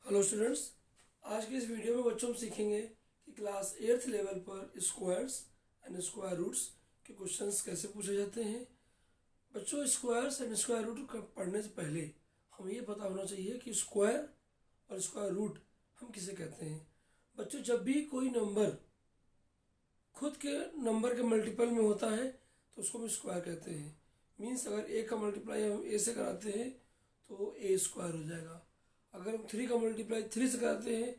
Hello students, आज की इस वीडियो में बच्चों हम सीखेंगे कि क्लास 8th लेवल पर स्क्वायर्स एंड स्क्वायर रूट्स के क्वेश्चंस कैसे पूछे जाते हैं। बच्चों, स्क्वायर्स एंड स्क्वायर रूट पढ़ने से पहले हमें ये पता होना चाहिए कि स्क्वायर और स्क्वायर रूट हम किसे कहते हैं। बच्चों, जब भी कोई नंबर खुद के नंबर के मल्टीपल में होता है तो उसको हम स्क्वायर कहते हैं। मीन्स अगर ए का मल्टीप्लाई हम ए से कराते हैं तो ए स्क्वायर हो जाएगा। अगर हम 3 का मल्टीप्लाई 3 से कराते हैं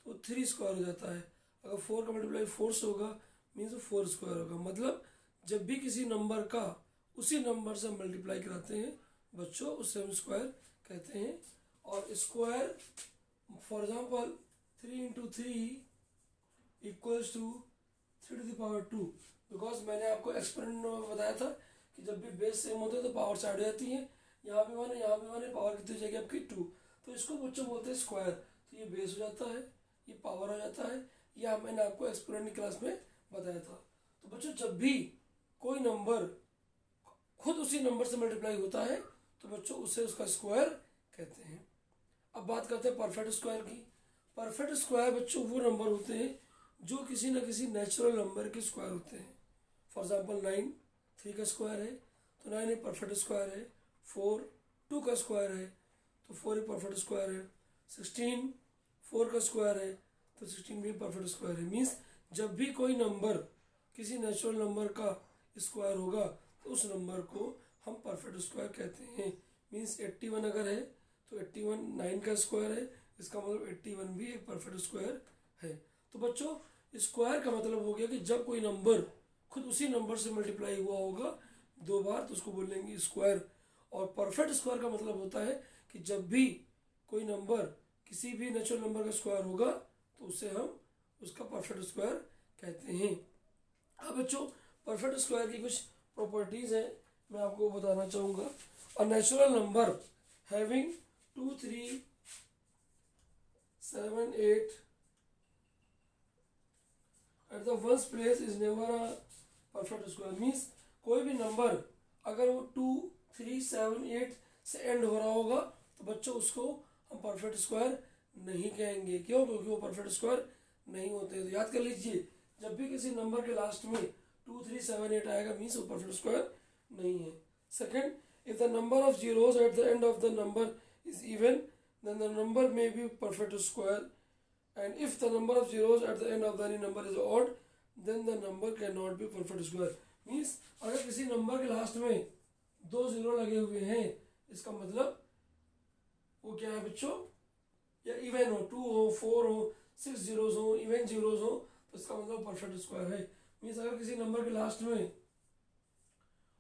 तो 3 स्क्वायर हो जाता है। अगर 4 का मल्टीप्लाई 4 से होगा मीन्स 4 स्क्वायर होगा। मतलब जब भी किसी नंबर का उसी नंबर से मल्टीप्लाई कराते हैं बच्चों, उससे हम स्क्वायर कहते हैं। और square for example 3 into 3 equals to 3 to the power 2। Because मैंने आपको एक्सपेरिमेंट में बताया था कि जब भी बेस सेम होते हैं तो पावर साइड हो जाती है। यहाँ भी 1 है, यहाँ भी 1 है, पावर कितनी हो जाएगी आपकी 2। तो इसको बच्चों बोलते हैं स्क्वायर। तो ये बेस हो जाता है, ये पावर हो जाता है। यह मैंने आपको एक्सपेरिमेंट क्लास में बताया था। तो बच्चों, जब भी कोई नंबर खुद उसी नंबर से मल्टीप्लाई होता है तो बच्चों उसे उसका स्क्वायर कहते हैं। अब बात करते हैं परफेक्ट स्क्वायर की। परफेक्ट स्क्वायर बच्चों वो नंबर होते हैं जो किसी न किसी नेचुरल नंबर के स्क्वायर होते हैं। फॉर एग्जाम्पल 9 3 का स्क्वायर है तो 9 एक परफेक्ट स्क्वायर है। 4 2 का स्क्वायर है तो 4 एक परफेक्ट स्क्वायर है। 16 4 का स्क्वायर है तो 16 भी परफेक्ट स्क्वायर है। मीन्स जब भी कोई नंबर किसी नेचुरल नंबर का स्क्वायर होगा तो उस नंबर को हम परफेक्ट स्क्वायर कहते हैं। मीन्स 81 अगर है तो 81 9 का स्क्वायर है, इसका मतलब 81 भी एक परफेक्ट स्क्वायर है। तो बच्चों, स्क्वायर का मतलब हो गया कि जब कोई नंबर खुद उसी नंबर से मल्टीप्लाई हुआ होगा 2 बार तो उसको बोलेंगे स्क्वायर। और परफेक्ट स्क्वायर का मतलब होता है कि जब भी कोई नंबर किसी भी नेचुरल नंबर का स्क्वायर होगा तो उसे हम उसका परफेक्ट स्क्वायर कहते हैं। अब बच्चों, परफेक्ट स्क्वायर की कुछ प्रॉपर्टीज हैं, मैं आपको बताना चाहूँगा। अ natural number having 2 3 7 8 at the ones place is never a perfect square. Means कोई भी नंबर अगर वो 2 3 7 8 से एंड हो रहा होगा तो बच्चों उसको हम परफेक्ट स्क्वायर नहीं कहेंगे। क्यों? क्योंकि वो परफेक्ट स्क्वायर नहीं होते। तो याद कर लीजिए, जब भी किसी नंबर के लास्ट में 2 3 7 8 आएगा मीन्स वो परफेक्ट स्क्वायर नहीं है। Second, if the number of zeros at the end of the number is even then the number may be perfect square. And if the number of zeros at the end of any number is odd, then the number cannot be perfect square. Means अगर किसी number के last में 2 zero लगे हुए हैं इसका मतलब वो क्या है बच्चों, या इवन हो, 2 हो 4 हो 6 जीरोज हो, इवन जीरोज हो, तो इसका मतलब परफेक्ट स्क्वायर है। मीन्स अगर किसी नंबर के लास्ट में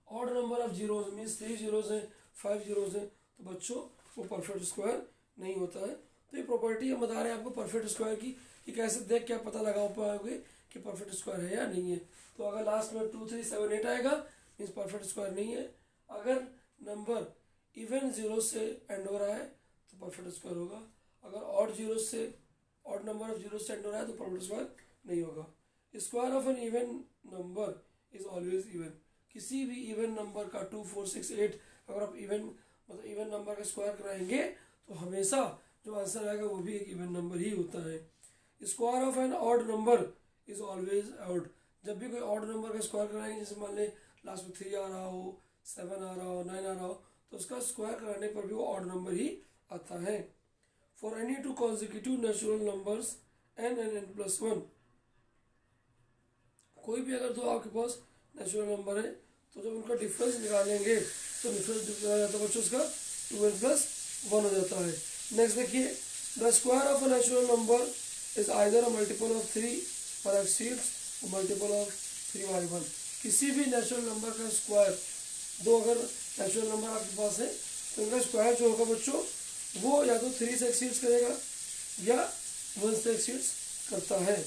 odd number of zeros means 3 zeros हैं 5 जीरोज हैं तो बच्चों वो परफेक्ट स्क्वायर नहीं होता है। तो ये प्रॉपर्टी हम बता रहे हैं आपको परफेक्ट स्क्वायर की कि कैसे देख के आप पता लगा पाओगे कि परफेक्ट स्क्वायर है या नहीं है। तो अगर लास्ट में 2 3 7 8 आएगा मीन्स परफेक्ट स्क्वायर नहीं है। अगर नंबर इवन जीरो से एंड हो रहा है तो परफेक्ट स्क्वायर होगा। अगर ऑड जीरो से ऑड नंबर ऑफ जीरो से एंड हो रहा है तो परफेक्ट स्क्वायर नहीं होगा। Square of an even number is always even. किसी भी इवन नंबर का 2 4 6 8 अगर आप इवन मतलब इवन नंबर का स्क्वायर कराएंगे तो हमेशा जो आंसर आएगा वो भी एक इवन नंबर ही होता है। Square of an odd number is always odd. जब भी कोई ऑड नंबर का स्क्वायर कराएंगे, जैसे मान ले लास्ट में 3 आ रहा हो 7 आ रहा हो 9 आ रहा हो तो उसका स्क्वायर कराने पर भी वो ऑड नंबर ही आता है। For any 2 consecutive natural numbers n and n+1, कोई भी अगर 2 आपके पास नेचुरल नंबर है तो जब उनका डिफरेंस निकालेंगे तो डिफरेंस निकाला जाता है बच्चों उसका 2n+1 हो जाता है। नेक्स्ट देखिए, the square of a natural number is either a multiple of 3 और एक्सीड्स मल्टीपल ऑफ 3/1। किसी भी नेचुरल नंबर का स्क्वायर, 2 अगर नेचुरल नंबर आपके पास है तो इनका स्क्वायर जो होगा बच्चों वो या तो 3 से एक्सीड्स करेगा या 1 से एक्सीड्स करता है।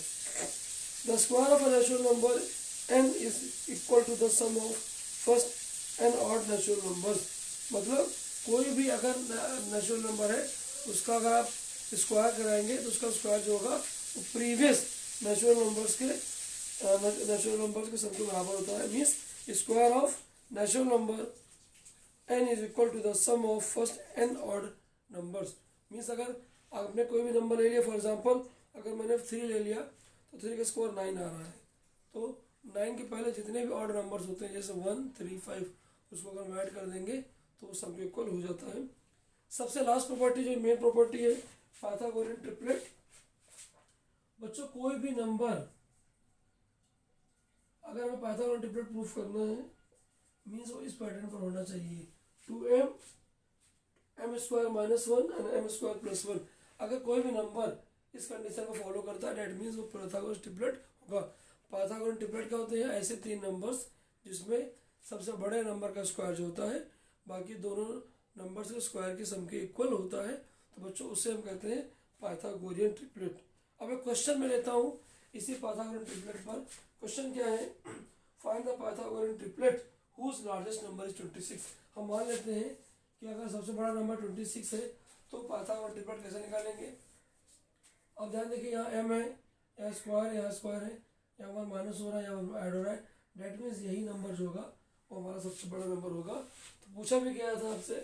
The square of a natural number n is equal to the sum of first n odd natural numbers. मतलब कोई भी अगर नेचुरल नंबर है उसका अगर आप स्क्वायर कराएंगे तो उसका स्क्वायर जो होगा वो प्रीवियस नेचुरल नंबर्स के सम के बराबर होता है। Means square of natural number n is equal to the sum of first n odd numbers. Means अगर आपने कोई भी नंबर ले लिया, फॉर एग्जांपल अगर मैंने 3 ले लिया तो 3 का स्कोर 9 आ रहा है, तो 9 के पहले जितने भी ऑड नंबर्स होते हैं जैसे 1, 3, 5, उसको अगर हम ऐड कर देंगे तो वो सबके इक्वल हो जाता है। सबसे लास्ट प्रॉपर्टी जो मेन प्रॉपर्टी है पाइथागोरियन ट्रिपलेट। बच्चों कोई भी नंबर अगर हमें पाइथागोरियन ट्रिपलेट प्रूफ करना है मीन्स वो इस पैटर्न पर होना चाहिए 2m m² -1 एंड m² +1। अगर कोई भी नंबर इस कंडीशन को फॉलो करता है डेट मीन्स वो पाइथागोरस ट्रिपलेट होगा। पाइथागोरस ट्रिपलेट क्या होते हैं? ऐसे 3 नंबर्स जिसमें सबसे बड़े नंबर का स्क्वायर जो होता है बाकी दोनों नंबर्स के स्क्वायर के सम के इक्वल होता है, तो बच्चों उससे हम कहते हैं पाइथागोरियन ट्रिपलेट। अब एक क्वेश्चन में लेता हूँ इसी पाइथागोरियन ट्रिपलेट पर। क्वेश्चन क्या है? Find the Pythagorean triplet whose largest number is 26। हम मान लेते हैं कि अगर सबसे बड़ा नंबर 26 है तो पाइथागोरियन ट्रिपलेट कैसे निकालेंगे? अब ध्यान देखिए यहाँ m है, यहाँ स्क्वायर है, यहाँ पर माइनस हो रहा है, यहाँ ऐड हो रहा है, डेट मीन्स यही नंबर जो होगा वो हमारा सबसे बड़ा नंबर होगा। तो पूछा भी गया था आपसे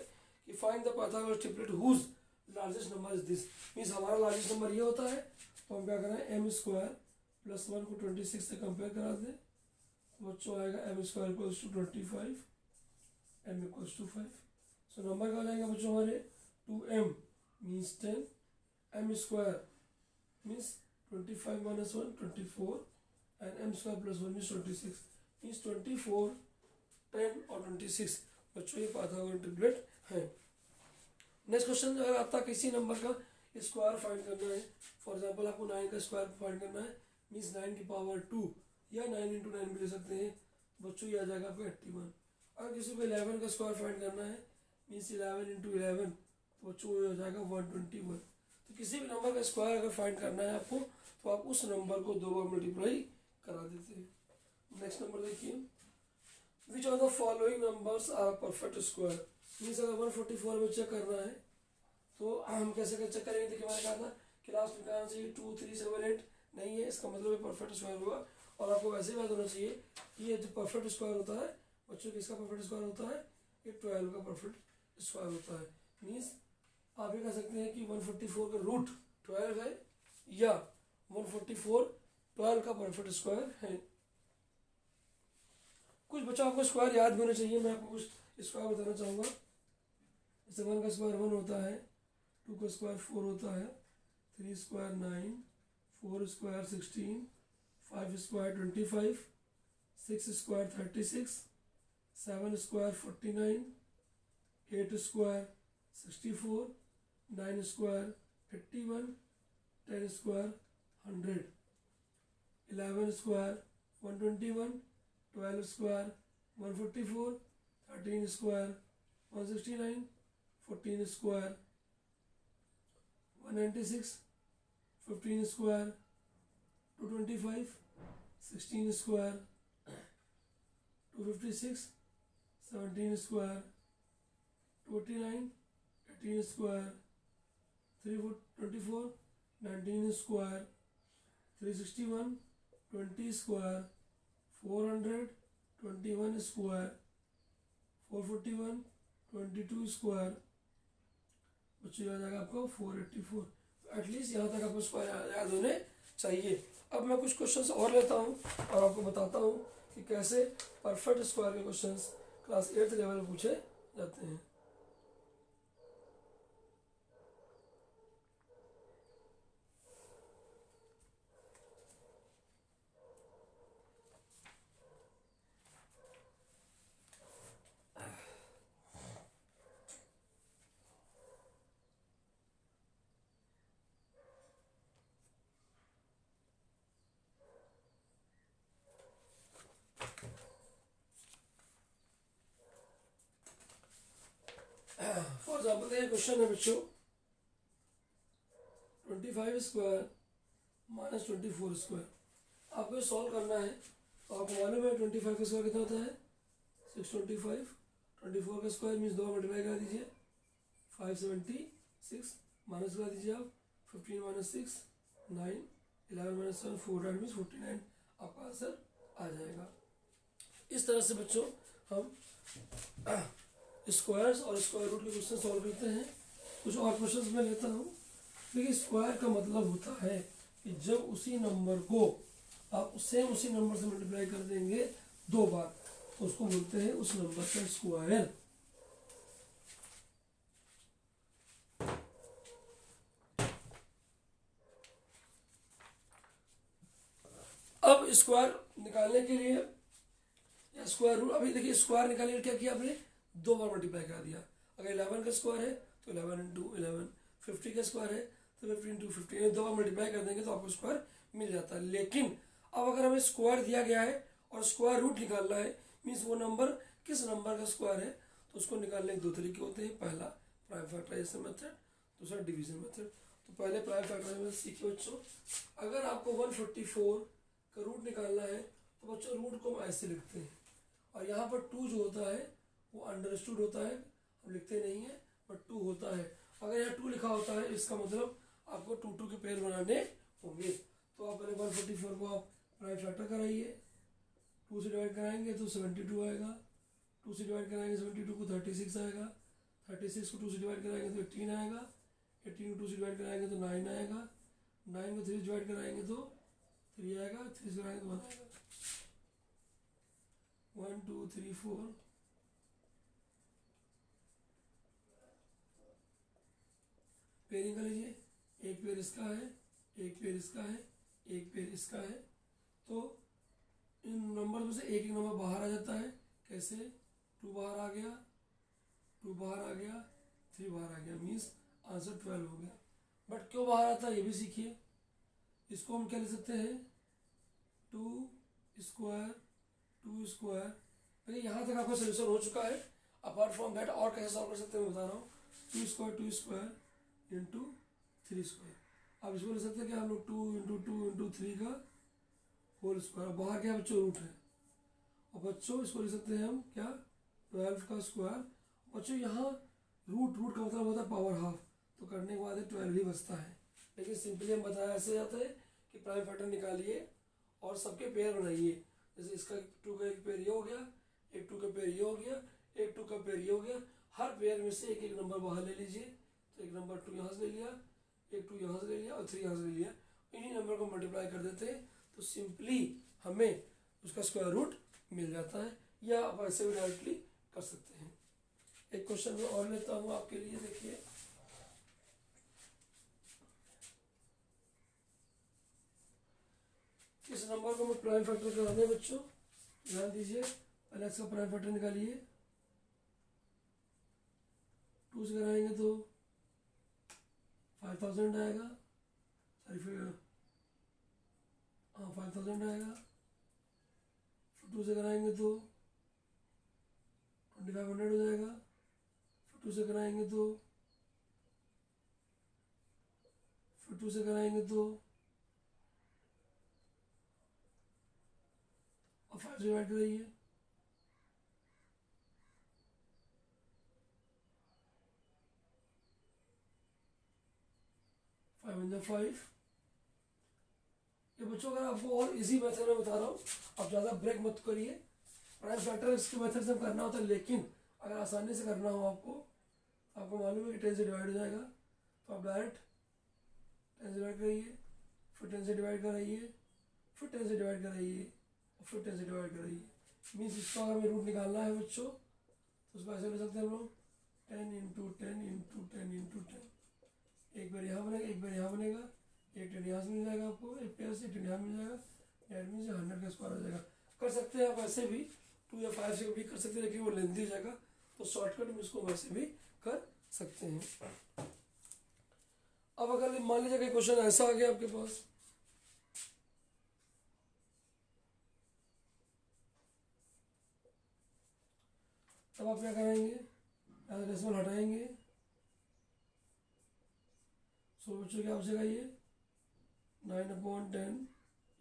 कि find the Pythagoras triplet whose largest number is this, means हमारा लार्जेस्ट नंबर ये होता है। तो हम क्या करें m² +1 को 26 से कंपेयर करा दें, तो बच्चों आएगा m² = 25, m = 5। सो नंबर क्या हो जाएगा बच्चों हमारे 2m means 10, m² means 25 - 1 24 and m² +1 means 26 means 24, 10 और 26। बच्चों ये पाइथागोरियन ट्रिपलेट है। नेक्स्ट क्वेश्चन अगर आता है किसी नंबर का स्क्वायर फाइंड करना है, फॉर एग्जांपल आपको 9 का स्क्वायर फाइंड करना है मीन्स 9 की पावर 2 या 9 × 9 भी ले सकते हैं, बच्चों ये आ जाएगा आपको 81। अगर किसी को 11 का स्क्वायर फाइंड करना है मीन्स 11 × 11, तो बच्चों ये हो जाएगा 121। तो किसी भी नंबर का स्क्वायर अगर फाइंड करना है आपको तो आप उस नंबर को 2 बार मल्टीप्लाई करा देते हैं। नेक्स्ट नंबर देखिए, which of the following numbers are perfect square. Means अगर 144 में चेक करना है तो हम कैसे चेक करेंगे? देखिए मैंने कहा था कि लास्ट में कहना चाहिए 2, 3, 7, 8 नहीं है, इसका मतलब ये परफेक्ट स्क्वायर होगा। और आपको वैसे भी याद होना चाहिए कि ये जो परफेक्ट स्क्वायर होता है बच्चों किसका परफेक्ट स्क्वायर होता है? ये 12 का परफेक्ट स्क्वायर होता है। मीन्स आप ये कह सकते हैं कि 144 का रूट 12 है या 144 12 का परफेक्ट स्क्वायर है। कुछ बच्चों आपको स्क्वायर याद भी होने चाहिए, मैं आपको कुछ स्क्वायर बताना चाहूँगा। जैसे 1 का स्क्वायर 1 होता है, 2 का स्क्वायर 4 होता है, 3 square 9, 4 square 16, 5 square 25, 6 square 36, 7 square 49, 8 square 64, 9 square 81, 10 square 100, 11 square 121, 12 square 144, 13 square 169, 14 square 196, 15 square 225, 16 square 256, 17 square 289, 18 square 324, 19 square 361, 20 square 400, 21 square 441, 22 square बच्चों याद आएगा आपको 484। एटलीस्ट यहाँ तक आपको स्क्वायर याद होने चाहिए। अब मैं कुछ क्वेश्चंस और लेता हूँ और आपको बताता हूँ कि कैसे परफेक्ट स्क्वायर के क्वेश्चंस क्लास 8th लेवल में पूछे जाते हैं। फॉर एग्जाम्पल ये क्वेश्चन है बच्चों 25 स्क्वायर -24 स्क्वायर, आपको सॉल्व करना है। तो आपको मालूम है 25 का स्क्वायर कितना होता है? 625, 24 का स्क्वायर मीन्स 2 मल्टीप्लाई करा दीजिए 576, माइनस करा दीजिए आप 15 - 6 9, 11 - 7 4, डेट मीन्स 49 आपका आंसर आ जाएगा। इस तरह से बच्चों हम स्क्वायर्स और स्क्वायर रूट के क्वेश्चन सॉल्व करते हैं। कुछ और क्वेश्चंस मैं लेता हूँ। देखिए स्क्वायर का मतलब होता है कि जब उसी नंबर को आप सेम उसी नंबर से मल्टीप्लाई कर देंगे 2 बार तो उसको बोलते हैं उस नंबर का स्क्वायर। अब स्क्वायर निकालने के लिए या स्क्वायर रूट, अभी देखिए स्क्वायर निकालने के लिए क्या किया आपने, 2 बार मल्टीप्लाई करा दिया। अगर 11 का स्क्वायर है तो 11 इंटू 11, 50 का स्क्वायर है तो 50 इंटू 50, 2 बार मल्टीप्लाई कर देंगे तो आपको स्क्वायर मिल जाता है। लेकिन अब अगर हमें स्क्वायर दिया गया है और स्क्वायर रूट निकालना है, मीन्स वो नंबर किस नंबर का स्क्वायर है, तो उसको निकालने के 2 तरीके होते हैं। पहला प्राइम फैक्टराइजेशन मेथड, दूसरा डिवीजन मेथड। तो पहले प्राइम फैक्टराइजेशन सीखिए बच्चों। अगर आपको 144 का रूट निकालना है तो बच्चों रूट को हम ऐसे लिखते हैं, और यहाँ पर 2 जो होता है वो अंडरस्टूड होता है, हम लिखते नहीं है बट 2 होता है। अगर यहाँ 2 लिखा होता है इसका मतलब आपको 2 के पेयर बनाने होंगे। तो आप पहले 144 को आप प्राइम फैक्टर कराइए, 2 से डिवाइड कराएंगे तो 72 आएगा, 2 से डिवाइड कराएंगे 72 को 36 आएगा, 36 को 2 से डिवाइड कराएंगे तो 18 आएगा, 18 को 2 से डिवाइड कराएंगे तो 9 आएगा, 9 को 3 से डिवाइड कराएंगे तो 3 आएगा, 3 से कराएंगे तो 1 आएगा। 1 2 3 4 पेयरिंग कर लीजिए, एक पेयर इसका है, एक पेयर इसका है, एक पेयर इसका है। तो इन नंबर में से एक एक नंबर बाहर आ जाता है। कैसे, 2 बाहर आ गया, 2 बाहर आ गया, 3 बाहर आ गया, मीन्स आंसर 12 हो गया। बट क्यों बाहर आता है ये भी सीखिए। इसको हम क्या लिख सकते हैं, 2 स्क्वायर 2 स्क्वायर। देखिए यहाँ तक आपका सोल्यूशन हो चुका है। अपार्ट फ्रॉम दैट और कैसे सॉल्व कर सकते हैं मैं बता रहा हूँ। 2 स्क्वायर इंटू 3 स्क्वायर। अब इसको लिख सकते हैं कि हम लोग 2 इंटू 2 इंटू 3 का होल स्क्वायर। बाहर क्या बच्चों, रूट है। और बच्चों इसको लिख सकते हैं हम क्या, 12 का स्क्वायर। बच्चों यहाँ रूट का मतलब होता है पावर हाफ, तो करने के बाद 12 ही बचता है। लेकिन सिंपली हम बताया ऐसे जाता है कि प्राइम फैक्टर निकालिए और सबके पेयर बनाइए। जैसे इसका 2 का एक पेयर ये हो गया, एक 2 का पेयर ये हो गया, एक 2 का पेयर ये हो गया। हर पेयर में से एक एक नंबर बाहर ले लीजिए। तो एक नंबर 2 यहाँ से ले लिया, एक 2 यहाँ से ले लिया और 3 यहाँ से ले लिया। इन्हीं नंबर को मल्टीप्लाई कर देते हैं तो सिंपली हमें उसका स्क्वायर रूट मिल जाता है, या आप ऐसे भी डायरेक्टली कर सकते हैं। एक क्वेश्चन में और लेता हूँ आपके लिए, देखिए। इस नंबर को मैं प्राइम फैक्टर कराना है बच्चों, ध्यान दीजिए। पहले इसका प्राइम फैक्टर निकालिए। 2 से कराएंगे तो 5000 आएगा, सॉरी फिर हाँ 5000 आएगा। फिर 2 से कराएंगे तो 2500 हो जाएगा। फिर 2 से कराएंगे तो 5 से डिवाइड कराइए, 5 ये बच्चों अगर आपको और इजी मेथड में बता रहा हूँ, आप ज़्यादा ब्रेक मत करिए। प्राइम फैक्टर इसके मेथड से करना होता है, लेकिन अगर आसानी से करना हो आपको मालूम है कि 10 से डिवाइड हो जाएगा, तो आप डायरेक्ट 10 से डिवाइड कराइए, फिर 10 से डिवाइड कराइए, फिर 10 से डिवाइड कराइए और फिर 10 से डिवाइड कराइए। मीन्स इसका अगर हमें रूट निकालना है बच्चों तो उसको ऐसे ले सकते हैं हम लोग, 10 इंटू 10 इंटू 10 इंटू 10। एक बार यहाँ बनेगा, एक बार यहाँ बनेगा, एक 10 यहाँ से मिल जाएगा आपको, एक पेयर से 10 यहाँ मिल जाएगा। डेट मीन्स 100 का स्क्वायर हो जाएगा। कर सकते हैं आप ऐसे भी, 2 या 5 से भी कर सकते हैं, लेकिन वो लेंथी हो जाएगा, तो शॉर्टकट में इसको वैसे भी कर सकते हैं। अब अगर मान लीजिए कि क्वेश्चन ऐसा आ गया आपके पास, तब आप क्या करेंगे, डेसिमल हटाएंगे। सो बच्चों क्या आपसे ये 9/10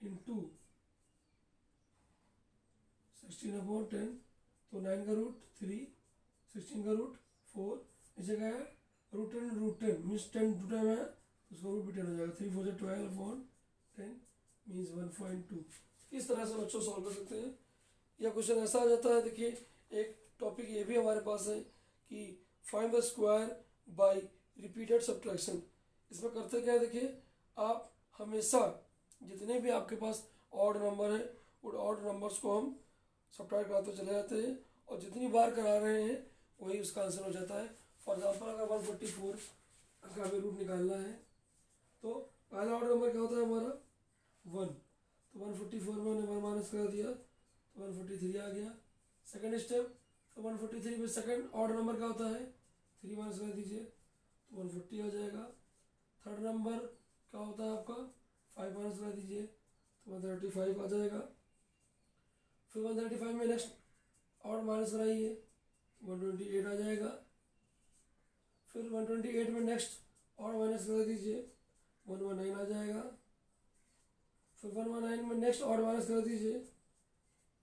इंटू 16/10, तो 9 का रूट 3, 16 का रूट 4, नीचे क्या है √10 मीन्स 10 टू टाइम है तो उसका रूट भी 10 हो जाएगा। 3 4 से 12/10 मीन्स 1.2। इस तरह से बच्चों सॉल्व कर सकते हैं। या क्वेश्चन ऐसा आ जाता है, देखिए एक टॉपिक ये भी हमारे पास है कि find the square by repeated subtraction. इसमें करते क्या है, देखिए आप हमेशा जितने भी आपके पास ऑड नंबर है उन ऑड नंबर्स को हम सब्ट्रैक्ट कराते चले जाते हैं और जितनी बार करा रहे हैं वही उसका आंसर हो जाता है। फॉर एग्जाम्पल अगर 144 का हमें रूट निकालना है तो पहला ऑड नंबर क्या होता है हमारा 1, तो 144 में हमने 1 माइनस करा दिया तो 143 आ गया। सेकंड स्टेप, तो 143 में सेकंड ऑड नंबर क्या होता है 3 माइनस कर दीजिए तो 140 आ जाएगा। थर्ड नंबर क्या होता है आपका 5 माइनस कर दीजिए तो 135 आ जाएगा। फिर 135 में नेक्स्ट ऑड माइनस कराइए 128 आ जाएगा। फिर 128 में नेक्स्ट ऑड माइनस कर दीजिए 119 आ जाएगा। फिर 119 में नेक्स्ट ऑड माइनस कर दीजिए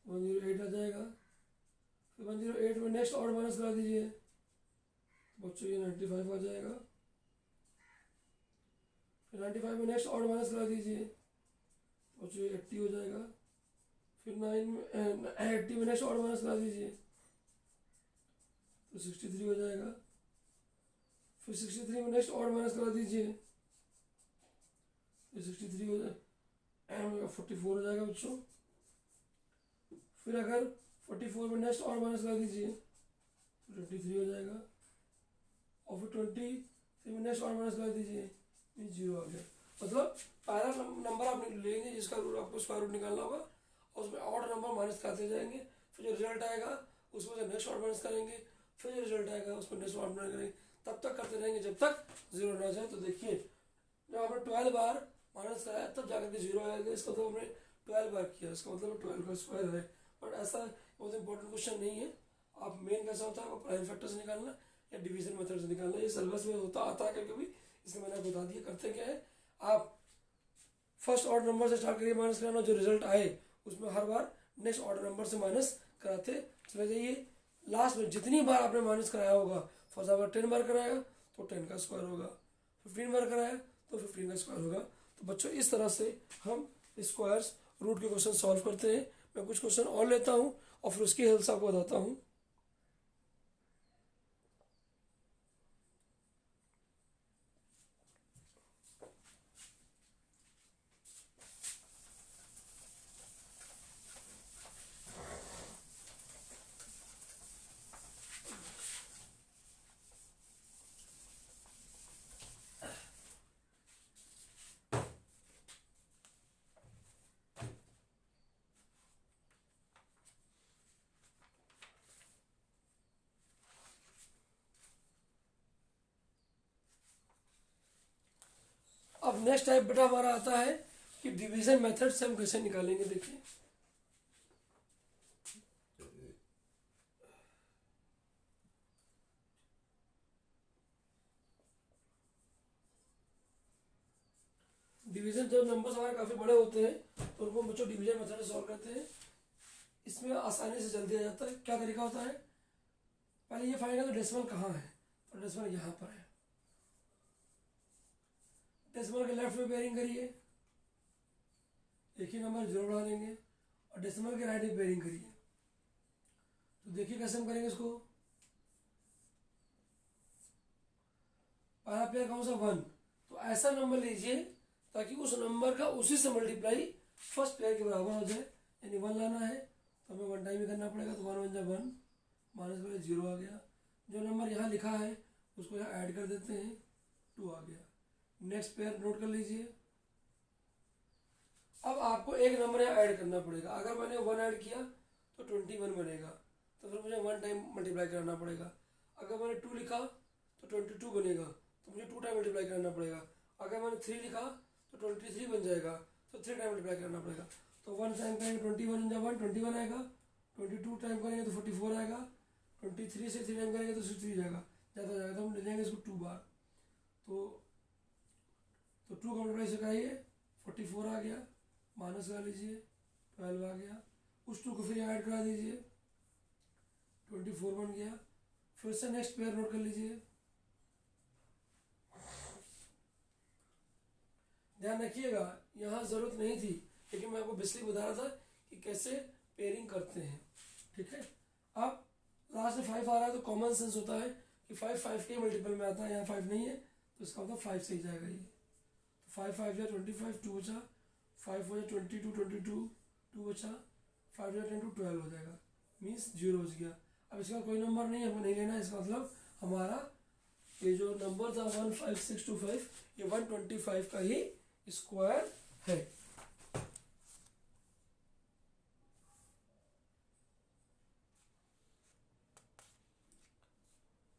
108 आ जाएगा। फिर 108 में नेक्स्ट ऑड माइनस करा दीजिए तो बच्चों ये 95 आ जाएगा। फिर 95 में नेक्स्ट ऑड माइनस करा दीजिए तो बच्चों ये 80 हो जाएगा। फिर 80 में नेक्स्ट ऑड माइनस करा दीजिए तो 63 हो जाएगा। फिर 63 में नेक्स्ट ऑड माइनस करा दीजिए तो 63 हो जाएगा 44 हो जाएगा बच्चों। फिर अगर 44 में नेक्स्ट ऑड माइनस करा दीजिए तो 23 हो जाएगा। और फिर 23 में नेक्स्ट ऑड माइनस करा दीजिए 0 आ गया। मतलब पहला नंबर आप लेंगे जिसका रूट आपको स्क्वायर रूट निकालना होगा और उसमें ऑड नंबर माइनस करते जाएंगे। फिर जो रिजल्ट आएगा उसमें से नेक्स्ट ऑड माइनस करेंगे। फिर जो रिजल्ट आएगा उसमें नेक्स्ट ऑड माइनस करेंगे। तब तक करते रहेंगे जब तक 0 ना जाए। तो देखिए जब आपने 12 बार माइनस कराया तब जाकर के 0 आएगा। इसका तो हमने 12 बार किया, इसका मतलब 12 का स्क्वायर है। बट ऐसा बहुत इंपॉर्टेंट क्वेश्चन नहीं है। आप मेन कैसा होता है वो प्राइम फैक्टर से निकालना या डिवीजन मेथड से निकालना, ये सिलेबस में होता आता है कभी कभी, इसलिए मैंने बता दिया। करते क्या है, आप फर्स्ट ऑर्डर नंबर से स्टार्ट करिए माइनस कराना, जो रिजल्ट आए उसमें हर बार नेक्स्ट ऑर्डर नंबर से माइनस कराते चले जाइए। लास्ट में जितनी बार आपने माइनस कराया होगा, फॉर एग्जाम्पल 10 बार कराया तो 10 का स्क्वायर होगा, 15 बार कराया तो 15 का स्क्वायर होगा। तो बच्चों इस तरह से हम स्क्वायर्स रूट के क्वेश्चन सॉल्व करते हैं। मैं कुछ क्वेश्चन और लेता हूँ और फिर उसकी हेल्प से आपको बताता हूँ। अब नेक्स्ट टाइप बेटा हमारा आता है कि डिवीजन मेथड से हम कैसे निकालेंगे। देखिए डिवीजन जब नंबर्स हमारे काफ़ी बड़े होते हैं तो उनको बच्चों डिवीजन मेथड से सॉल्व करते हैं। इसमें आसानी से जल्दी आ जाता है। क्या तरीका होता है, पहले ये फाइंड करो डेसिमल कहाँ है, तो डेसिमल यहाँ पर है। डेसिमल के लेफ्ट में पेयरिंग करिए, एक ही नंबर 0 बढ़ा देंगे, और डेसिमल के राइट में पेयरिंग करिए। तो देखिए कैसे हम करेंगे इसको। पहला पेयर कौन सा 1, तो ऐसा नंबर लीजिए ताकि उस नंबर का उसी से मल्टीप्लाई फर्स्ट पेयर के बराबर हो जाए। यानी 1 लाना है तो हमें 1 टाइम ही करना पड़ेगा, तो 1 1 जा 1 माइनस में 0 आ गया। जो नंबर यहाँ लिखा है उसको यहाँ ऐड कर देते हैं, 2 आ गया। नेक्स्ट पेयर नोट कर लीजिए। अब आपको एक नंबर यहाँ ऐड करना पड़ेगा। अगर मैंने 1 ऐड किया तो 21 बनेगा, तो फिर मुझे 1 टाइम मल्टीप्लाई करना पड़ेगा। अगर मैंने 2 लिखा तो 22 बनेगा, तो मुझे 2 टाइम मल्टीप्लाई करना पड़ेगा। अगर मैंने 3 लिखा तो 23 बन जाएगा, तो 3 टाइम मल्टीप्लाई करना पड़ेगा। तो 1 टाइम करेंगे 21 जा 1 21 आएगा, 22 टाइम करेंगे तो 44 आएगा, 23 से 3 टाइम करेंगे तो 63 जाएगा, ज़्यादा जाएगा तो हम ले जाएंगे इसको 2 बार। तो 2 का मल्टीप्लाई से कराइए 44 आ गया, माइनस करा लीजिए 12 आ गया। उस 2 को फिर ऐड करा दीजिए 24 बन गया। फिर से नेक्स्ट पेयर नोट कर लीजिए। ध्यान रखिएगा यहाँ ज़रूरत नहीं थी, लेकिन मैं आपको बेसिकली बता रहा था कि कैसे पेयरिंग करते हैं। ठीक है, अब लास्ट में 5 आ रहा है तो कॉमन सेंस होता है कि 5 5 के मल्टीपल में आता है, यहाँ 5 नहीं है तो इसका मतलब 5 से ही जाएगा ये। 5 5 जा 25, 2 बचा, 5 4 जा 22, 22 2 बचा, 5 जा 10 12 हो जाएगा, मीन्स 0 बच गया। अब इसका कोई नंबर नहीं हमको नहीं लेना, इसका मतलब हमारा ये जो नंबर था 15625 ये 125 का ही स्क्वायर है।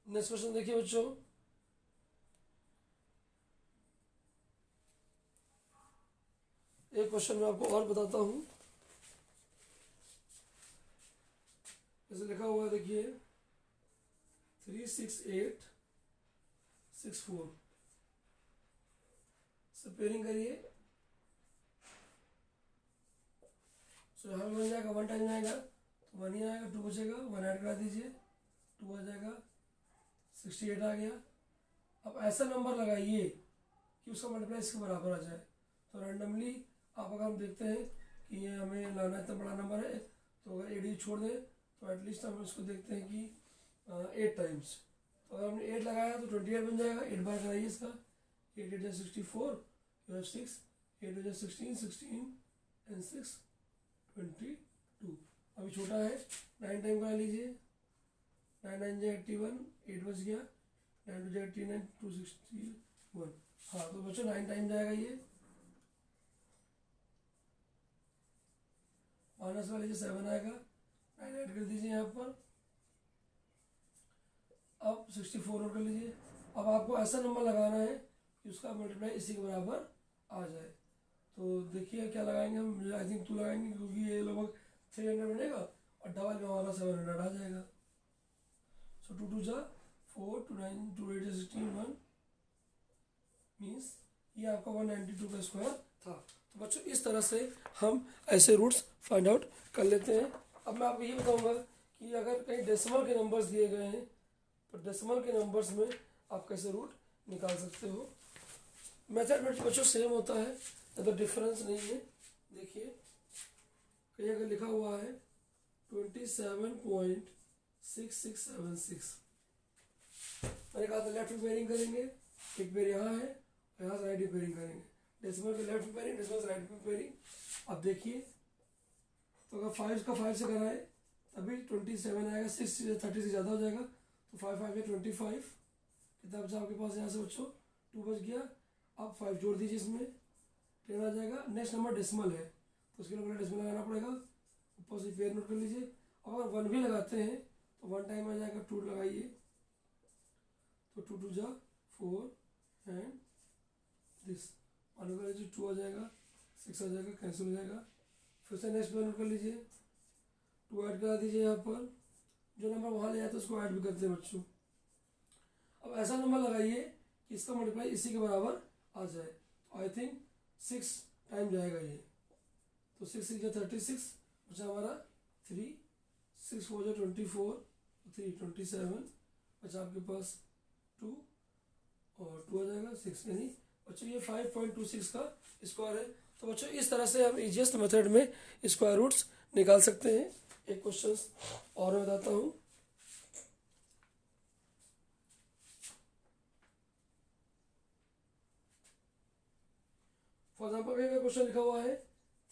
नेक्स्ट क्वेश्चन देखिए बच्चों, एक क्वेश्चन मैं आपको और बताता हूं। जैसे लिखा हुआ है देखिए 36864 से पेयरिंग करिए। सो यहाँ बन जाएगा 1 टाइम आएगा तो 1 ही आएगा, 2 बचेगा, 1 ऐड करा दीजिए, 2 आ जाएगा, 68 आ गया। अब ऐसा नंबर लगाइए कि उसका मल्टीप्लाई इसके बराबर आ जाए। तो रैंडमली आप अगर हम देखते हैं कि ये हमें लाना इतना बड़ा नंबर है, तो अगर एडी छोड़ दें तो एटलीस्ट हम उसको देखते हैं कि 8 टाइम्स। तो अगर हमने 8 लगाया तो 28 बन जाएगा। 8 बार कराइए इसका, 8 8 64, यू हैव 6, 8 8 16, 16 एंड 6 22। अभी छोटा है, 9 टाइम करा लीजिए, 9 9 जा 81, 8 बच गया, 9 2 जा 89, 261। हाँ तो बच्चों 9 टाइम जाएगा ये। माइनस वाले जो 7 आएगा, 9 ऐड कर दीजिए यहाँ पर। अब 64 और कर लीजिए। अब आपको ऐसा नंबर लगाना है कि उसका मल्टीप्लाई इसी के बराबर आ जाए। तो देखिए क्या लगाएंगे हम, आई थिंक 2 लगाएंगे क्योंकि ये लगभग 300 बनेगा और डबल में हमारा 700 आ जाएगा। सो 2 2 जा 4, 2 9 2 8 जा 16, 1 मीन्स ये आपका 192 का स्क्वायर था। तो बच्चों इस तरह से हम ऐसे रूट्स फाइंड आउट कर लेते हैं। अब मैं आपको ये बताऊंगा कि अगर कहीं डेसिमल के नंबर्स दिए गए हैं तो डेसिमल के नंबर्स में आप कैसे रूट निकाल सकते हो। मेथड में बच्चों सेम होता है, ज़्यादा डिफरेंस नहीं है। देखिए कहीं अगर लिखा हुआ है 27.6676, मैंने कहा था लेफ्ट में पेयरिंग करेंगे, एक पेयर यहाँ है और यहाँ से राइट में पेयरिंग करेंगे। डेसिमल के लेफ्ट में पेयरिंग, डेसिमल से राइट में पेयरिंग। अब देखिए तो अगर 5 का 5 से कराए तभी 27 आएगा, 6 से 30 से ज़्यादा हो जाएगा तो 5 5 या 25। कितना बचा आपके पास यहाँ से बच्चों, 2 बच गया। अब 5 जोड़ दीजिए, इसमें 10 आ जाएगा। नेक्स्ट नंबर डेसिमल है तो उसके लिए पहले डेसिमल लगाना पड़ेगा, ऊपर से पेयर नोट कर लीजिए। अगर 1 भी लगाते हैं तो 1 टाइम आ जाएगा, 2 लगाइए तो 2 2 जा 4 एंड दिस 1 का 2 आ जाएगा, 6 आ जाएगा, कैंसिल हो जाएगा। फिर से नेक्स्ट पेयर नोट कर लीजिए, 2 ऐड करा दीजिए यहाँ पर। जो नंबर वहाँ ले जाते हैं उसको ऐड भी करते हैं बच्चों। अब ऐसा नंबर लगाइए कि इसका मल्टीप्लाई इसी के बराबर आ जाए। तो आई थिंक 6 टाइम जाएगा ये, तो 6 6 जा 36 बचा हमारा 3, 6 4 जा 24, 3 27 बचा आपके पास 2 और 2 आ जाएगा 6, यानी बच्चों ये 5.26 का स्क्वायर है। तो बच्चों इस तरह से हम इजीएस्ट मेथड में स्क्वायर रूट्स निकाल सकते हैं। एक क्वेश्चन और मैं बताता हूँ। फॉर एग्जाम्पल एक क्वेश्चन लिखा हुआ है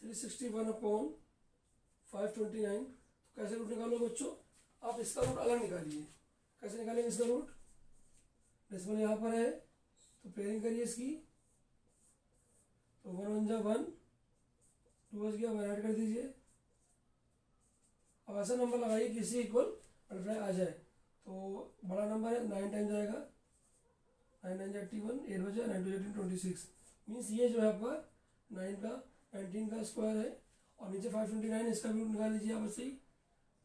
361/529। तो कैसे रूट निकालोगे बच्चों, आप इसका रूट अलग निकालिए। कैसे निकालेंगे इसका रूट, डेसिमल यहाँ पर है तो पेयरिंग करिए इसकी, तो 1 1 जा 1, 2 बच गया, 1 ऐड कर दीजिए। अब ऐसा नंबर लगाइए कि इसी इक्वल मल्टीप्लाई आ जाए। तो बड़ा नंबर है 9 टाइम जाएगा, 9 9 जा 81, 8 बचा, 9 2 जा 26 मीन्स ये जो है आपका 9 का 19 का स्क्वायर है। और नीचे 529 इसका भी निकाल लीजिए आप ऐसे ही,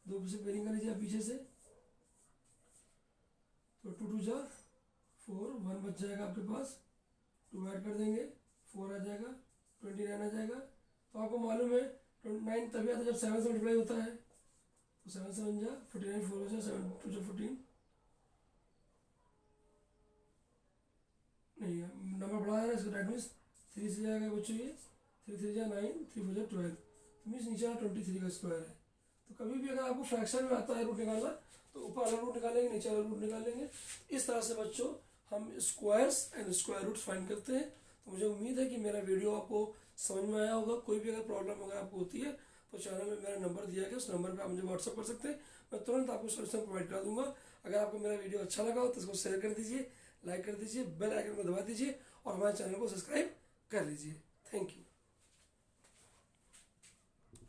2 से पेयरिंग कर लीजिए आप पीछे से। तो 2 2 जा 4, 1 बच जाएगा आपके पास, 2 ऐड कर देंगे, 4 आ जाएगा, 29 आ जाएगा। तो आपको मालूम है 29 तभी आता है जब 7 से मल्टीप्लाई होता है। तो 7 7 जा 49, 4 जा 7 2 जा 14, नहीं नंबर बढ़ा है इसका, डेट मीन्स 3 से जाएगा बच्चों ये, 3 3 जा 9, 3 4 जा 12, तो मीन्स नीचे 23 का स्क्वायर है। तो कभी भी अगर आपको फ्रैक्शन में आता है रूट निकालना तो ऊपर अलग रूट निकालेंगे, नीचे अलग रूट निकालेंगे। इस तरह से बच्चों हम squares and square roots find करते हैं। तो मुझे उम्मीद है कि मेरा वीडियो आपको समझ में आया होगा। कोई भी अगर प्रॉब्लम अगर आपको होती है तो चैनल में मेरा नंबर दिया गया, उस नंबर पे आप मुझे व्हाट्सअप कर सकते हैं, मैं तुरंत आपको सोल्यूशन प्रोवाइड करा दूंगा। अगर आपको मेरा वीडियो अच्छा लगा हो तो इसको शेयर कर दीजिए, लाइक कर दीजिए, बेल आइकन को दबा दीजिए और हमारे चैनल को सब्सक्राइब कर लीजिए। Thank you.